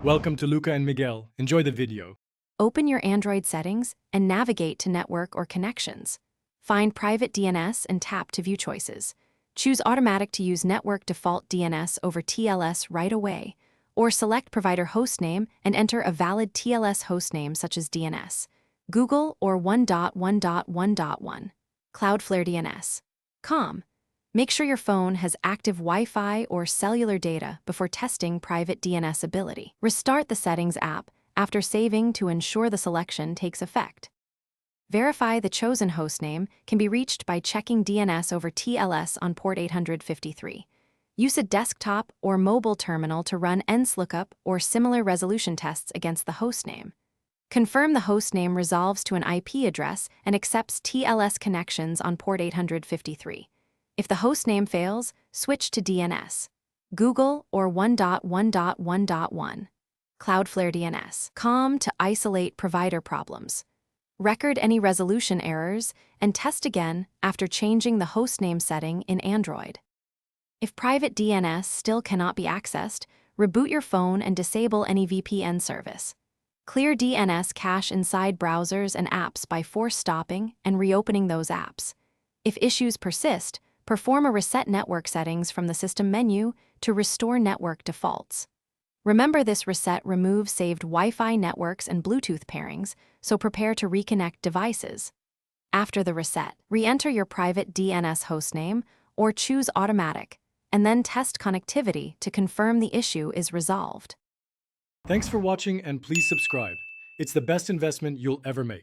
Welcome to Luca and Miguel. Enjoy the video. Open your Android settings and navigate to Network or Connections. Find Private DNS and tap to view choices. Choose Automatic to use Network Default DNS over TLS right away, or select Provider Hostname and enter a valid TLS hostname such as DNS, Google or 1.1.1.1, Cloudflare DNS. Make sure your phone has active Wi-Fi or cellular data before testing private DNS ability. Restart the Settings app after saving to ensure the selection takes effect. Verify the chosen hostname can be reached by checking DNS over TLS on port 853. Use a desktop or mobile terminal to run nslookup or similar resolution tests against the hostname. Confirm the hostname resolves to an IP address and accepts TLS connections on port 853. If the hostname fails, switch to DNS, Google or 1.1.1.1, Cloudflare DNS. To isolate provider problems. Record any resolution errors and test again after changing the hostname setting in Android. If private DNS still cannot be accessed, reboot your phone and disable any VPN service. Clear DNS cache inside browsers and apps by force stopping and reopening those apps. If issues persist, perform a reset network settings from the system menu to restore network defaults. Remember, this reset removes saved Wi-Fi networks and Bluetooth pairings, so prepare to reconnect devices. After the reset, re-enter your private DNS hostname or choose Automatic, and then test connectivity to confirm the issue is resolved. Thanks for watching and please subscribe. It's the best investment you'll ever make.